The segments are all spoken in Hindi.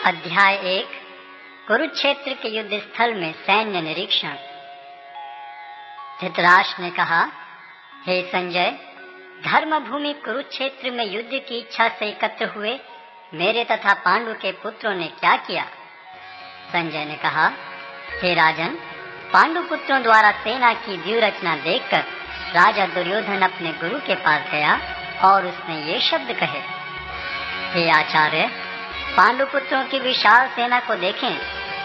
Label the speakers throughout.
Speaker 1: अध्याय 1 कुरुक्षेत्र के युद्ध स्थल में सैन्य निरीक्षण। धृतराष्ट्र ने कहा, हे संजय, धर्मभूमि कुरुक्षेत्र में युद्ध की इच्छा से एकत्र हुए मेरे तथा पांडु के पुत्रों ने क्या किया? संजय ने कहा, हे राजन, पांडु पुत्रों द्वारा सेना की व्यूह रचना देखकर राजा दुर्योधन अपने गुरु के पास गया और उसने ये शब्द कहे, हे आचार्य, पांडु पुत्रों की विशाल सेना को देखें,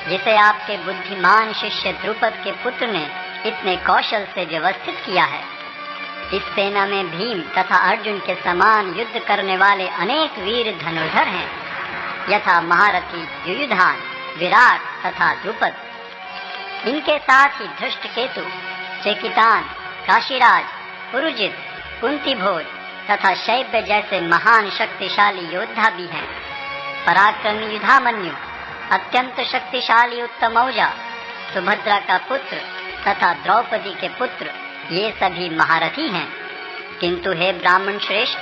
Speaker 1: जिसे आपके बुद्धिमान शिष्य द्रुपद के पुत्र ने इतने कौशल से व्यवस्थित किया है। इस सेना में भीम तथा अर्जुन के समान युद्ध करने वाले अनेक वीर धनुर्धर हैं, यथा महारथी युयुधान, विराट तथा द्रुपद। इनके साथ ही धृष्टकेतु, चेकितान, काशीराज, पुरुजित, कुंतीभोज तथा शैब्य जैसे महान शक्तिशाली योद्धा भी हैं। पराक्रमी युधामन्यु, अत्यंत शक्तिशाली उत्तमौजा, सुभद्रा का पुत्र तथा द्रौपदी के पुत्र, ये सभी महारथी हैं। किंतु हे ब्राह्मण श्रेष्ठ,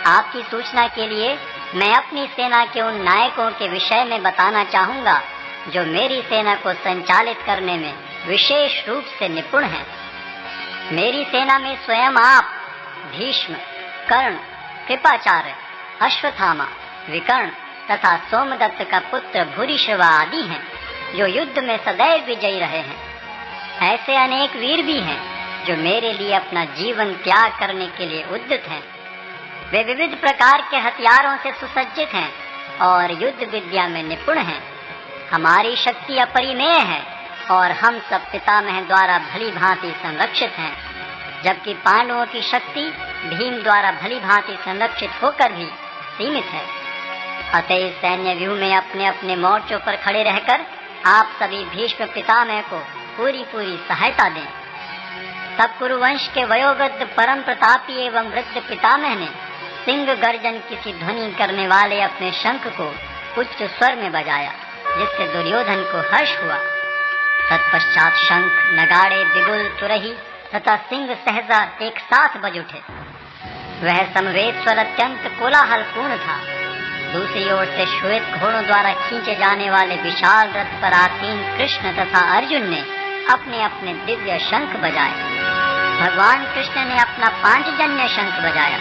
Speaker 1: आपकी सूचना के लिए मैं अपनी सेना के उन नायकों के विषय में बताना चाहूंगा जो मेरी सेना को संचालित करने में विशेष रूप से निपुण हैं। मेरी सेना में स्वयं आप, भीष्म, कर्ण, कृपाचार्य, अश्वत्थामा, विकर्ण तथा सोमदत्त का पुत्र भूरिश्रवा आदि हैं, जो युद्ध में सदैव विजयी रहे हैं। ऐसे अनेक वीर भी हैं जो मेरे लिए अपना जीवन त्याग करने के लिए उद्यत हैं। वे विविध प्रकार के हथियारों से सुसज्जित हैं और युद्ध विद्या में निपुण हैं। हमारी शक्ति अपरिमेय है और हम सब पितामह द्वारा भली भांति संरक्षित हैं, जबकि पांडवों की शक्ति भीम द्वारा भली भांति संरक्षित होकर भी सीमित है। अतः सैन्य व्यूह में अपने अपने मोर्चों पर खड़े रहकर आप सभी भीष्म पितामह को पूरी सहायता दें। तब कुरुवंश के वयोवृद्ध परम प्रतापी एवं वृद्ध पितामह ने सिंह गर्जन किसी ध्वनि करने वाले अपने शंख को उच्च स्वर में बजाया, जिससे दुर्योधन को हर्ष हुआ। तत्पश्चात शंख, नगाड़े, बिगुल, तुरही तथा सिंह सहसा एक साथ बज उठे। वह समवेत स्वर अत्यंत कोलाहलपूर्ण था। दूसरी ओर से श्वेत घोड़ों द्वारा खींचे जाने वाले विशाल रथ पर आसीन कृष्ण तथा अर्जुन ने अपने अपने दिव्य शंख बजाए। भगवान कृष्ण ने अपना पांचजन्य शंख बजाया,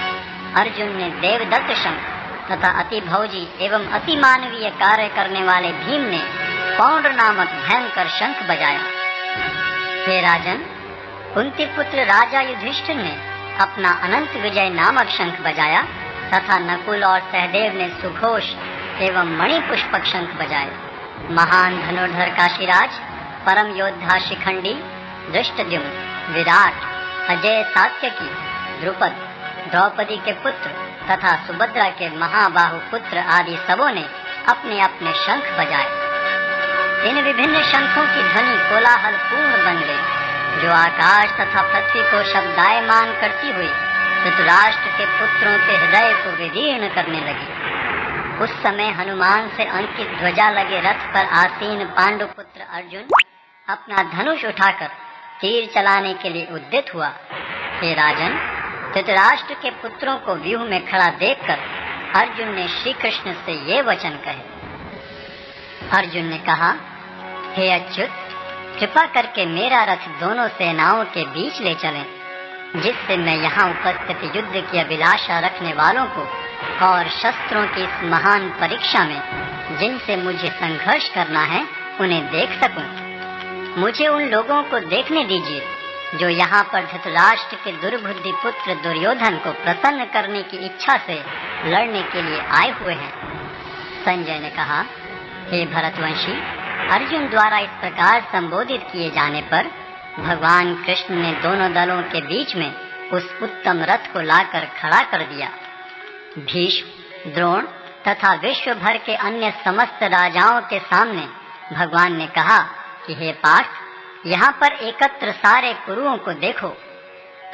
Speaker 1: अर्जुन ने देवदत्त शंख तथा अति भौजी एवं अति मानवीय कार्य करने वाले भीम ने पौंड नामक भयंकर शंख बजाया। हे राजन, कुंती पुत्र राजा युधिष्ठिर ने अपना अनंत विजय नामक शंख बजाया तथा नकुल और सहदेव ने सुघोष एवं मणिपुष्पक शंख बजाए। महान धनुर्धर काशीराज, परम योद्धा शिखंडी, धृष्टद्युम्न, विराट, अजय सात्यकी, द्रुपद, द्रौपदी के पुत्र तथा सुभद्रा के महाबाहु पुत्र आदि सबों ने अपने अपने शंख बजाए। इन विभिन्न शंखों की ध्वनि कोलाहल पूर्ण बन गई, जो आकाश तथा पृथ्वी को शब्दायमान करती हुई धृतराष्ट्र के पुत्रों के हृदय को विदीर्ण करने लगी। उस समय हनुमान से अंकित ध्वजा लगे रथ पर आसीन पांडु पुत्र अर्जुन अपना धनुष उठाकर तीर चलाने के लिए उद्यत हुआ। हे राजन, धृतराष्ट्र के पुत्रों को व्यूह में खड़ा देखकर अर्जुन ने श्री कृष्ण से ये वचन कहे। अर्जुन ने कहा, हे अच्युत, कृपा करके मेरा रथ दोनों सेनाओं के बीच ले चलें, जिससे मैं यहाँ उपस्थित युद्ध की अभिलाषा रखने वालों को और शस्त्रों की इस महान परीक्षा में जिनसे मुझे संघर्ष करना है उन्हें देख सकूं। मुझे उन लोगों को देखने दीजिए जो यहाँ पर धृतराष्ट्र के दुर्बुद्धि पुत्र दुर्योधन को प्रसन्न करने की इच्छा से लड़ने के लिए आए हुए हैं। संजय ने कहा, हे भरतवंशी, अर्जुन द्वारा इस प्रकार संबोधित किए जाने पर भगवान कृष्ण ने दोनों दलों के बीच में उस उत्तम रथ को लाकर खड़ा कर दिया। भीष्म, द्रोण तथा विश्व भर के अन्य समस्त राजाओं के सामने भगवान ने कहा कि हे पार्थ, यहाँ पर एकत्र सारे कुरुओं को देखो।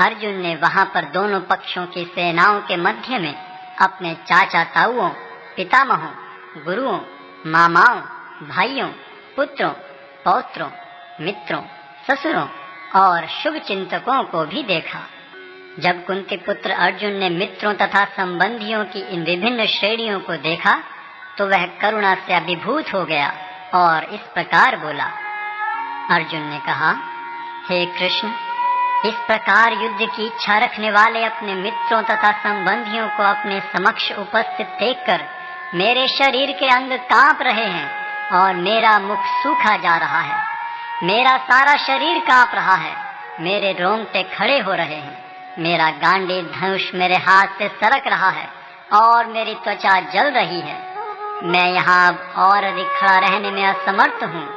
Speaker 1: अर्जुन ने वहाँ पर दोनों पक्षों की सेनाओं के मध्य में अपने चाचा ताऊओं, पितामहों, गुरुओं, मामाओं, भाइयों, पुत्रों, पौत्रों, मित्रों, ससुरों और शुभ चिंतकों को भी देखा। जब कुंती पुत्र अर्जुन ने मित्रों तथा संबंधियों की इन विभिन्न श्रेणियों को देखा तो वह करुणा से अभिभूत हो गया और इस प्रकार बोला। अर्जुन ने कहा, हे कृष्ण, इस प्रकार युद्ध की इच्छा रखने वाले अपने मित्रों तथा संबंधियों को अपने समक्ष उपस्थित देखकर मेरे शरीर के अंग कांप रहे हैं और मेरा मुख सूखा जा रहा है। मेरा सारा शरीर कांप रहा है, मेरे रोंगटे खड़े हो रहे हैं, मेरा गांडीव धनुष मेरे हाथ से सरक रहा है और मेरी त्वचा जल रही है। मैं यहाँ अब और अधिक खड़ा रहने में असमर्थ हूँ।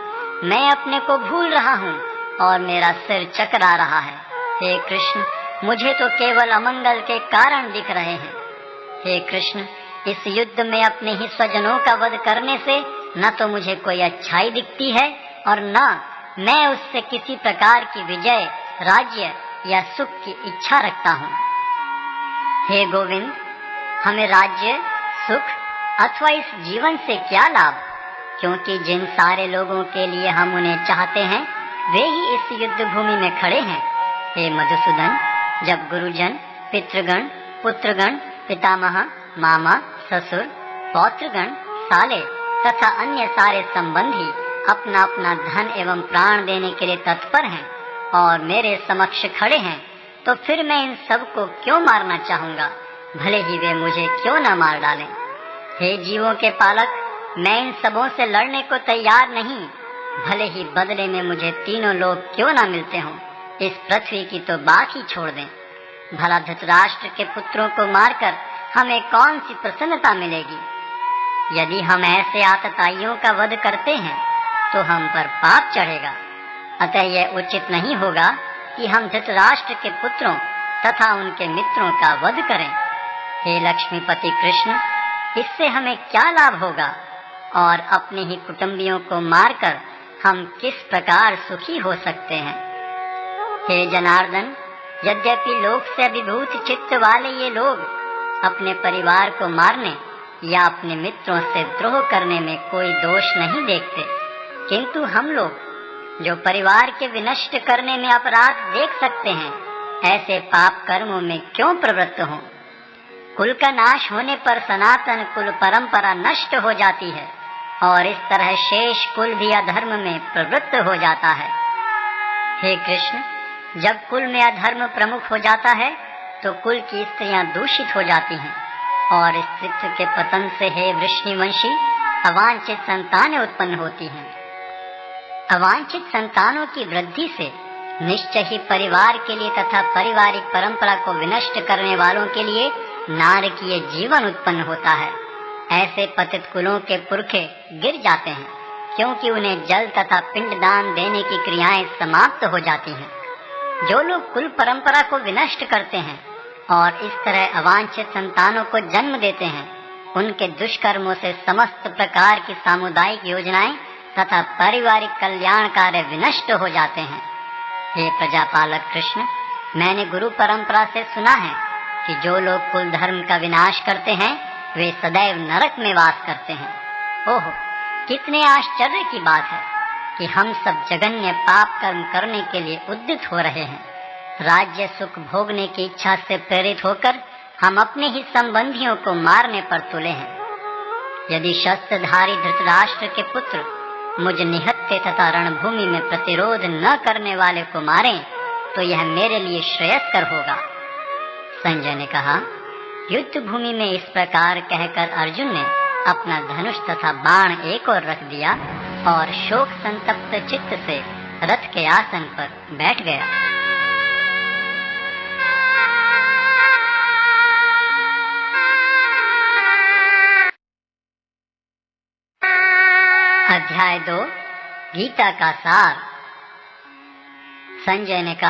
Speaker 1: मैं अपने को भूल रहा हूँ और मेरा सिर चकरा रहा है। हे कृष्ण, मुझे तो केवल अमंगल के कारण दिख रहे हैं। हे कृष्ण, इस युद्ध में अपने ही स्वजनों का वध करने से न तो मुझे कोई अच्छाई दिखती है और न मैं उससे किसी प्रकार की विजय, राज्य या सुख की इच्छा रखता हूँ। हे गोविंद, हमें राज्य, सुख अथवा इस जीवन से क्या लाभ, क्योंकि जिन सारे लोगों के लिए हम उन्हें चाहते हैं वे ही इस युद्ध भूमि में खड़े हैं। हे मधुसूदन, जब गुरुजन, पितृगण, पुत्रगण, पितामह, मामा, ससुर, पौत्रगण, साले तथा अन्य सारे संबंधी अपना अपना धन एवं प्राण देने के लिए तत्पर हैं और मेरे समक्ष खड़े हैं, तो फिर मैं इन सब को क्यों मारना चाहूंगा, भले ही वे मुझे क्यों न मार डालें। हे जीवों के पालक, मैं इन सबों से लड़ने को तैयार नहीं, भले ही बदले में मुझे तीनों लोग क्यों न मिलते हों। इस पृथ्वी की तो बात ही छोड़ दें। भला धृतराष्ट्र के पुत्रों को मारकर हमें कौन सी प्रसन्नता मिलेगी? यदि हम ऐसे आतताइयों का वध करते हैं तो हम पर पाप चढ़ेगा। अतः यह उचित नहीं होगा कि हम धृतराष्ट्र के पुत्रों तथा उनके मित्रों का वध करें। हे लक्ष्मीपति कृष्ण, इससे हमें क्या लाभ होगा और अपने ही कुटुंबियों को मारकर हम किस प्रकार सुखी हो सकते हैं? हे जनार्दन, यद्यपि लोक से अभिभूत चित्त वाले ये लोग अपने परिवार को मारने या अपने मित्रों से द्रोह करने में कोई दोष नहीं देखते, किंतु हम लोग जो परिवार के विनष्ट करने में अपराध देख सकते हैं, ऐसे पाप कर्मों में क्यों प्रवृत्त हों? कुल का नाश होने पर सनातन कुल परंपरा नष्ट हो जाती है और इस तरह शेष कुल भी अधर्म में प्रवृत्त हो जाता है। हे कृष्ण, जब कुल में अधर्म प्रमुख हो जाता है तो कुल की स्त्रियां दूषित हो जाती हैं और स्त्रीत्व के पतन से हे वृष्णिवंशी अवांछित संतानें उत्पन्न होती हैं। अवांछित संतानों की वृद्धि से निश्चय ही परिवार के लिए तथा पारिवारिक परंपरा को विनष्ट करने वालों के लिए नारकीय जीवन उत्पन्न होता है। ऐसे पतित कुलों के पुरखे गिर जाते हैं, क्योंकि उन्हें जल तथा पिंडदान देने की क्रियाएं समाप्त हो जाती हैं। जो लोग कुल परंपरा को विनष्ट करते हैं और इस तरह अवांछित संतानों को जन्म देते हैं, उनके दुष्कर्मों से समस्त प्रकार की सामुदायिक योजनाएं तथा पारिवारिक कल्याण कार्य विनष्ट हो जाते हैं। हे प्रजापालक कृष्ण, मैंने गुरु परंपरा से सुना है कि जो लोग कुल धर्म का विनाश करते हैं वे सदैव नरक में वास करते हैं। ओह, कितने आश्चर्य की बात है कि हम सब जघन्य पाप कर्म करने के लिए उद्यत हो रहे हैं। राज्य सुख भोगने की इच्छा से प्रेरित होकर हम अपने ही संबंधियों को मारने पर तुले हैं। यदि शस्त्रधारी धृतराष्ट्र के पुत्र मुझ निहत्थे तथा रणभूमि में प्रतिरोध न करने वाले को मारें तो यह मेरे लिए श्रेयस्कर होगा। संजय ने कहा, युद्ध भूमि में इस प्रकार कहकर अर्जुन ने अपना धनुष तथा बाण एक ओर रख दिया और शोक संतप्त चित्त से रथ के आसन पर बैठ गया। अध्याय 2 गीता का सार। संजय ने कहा,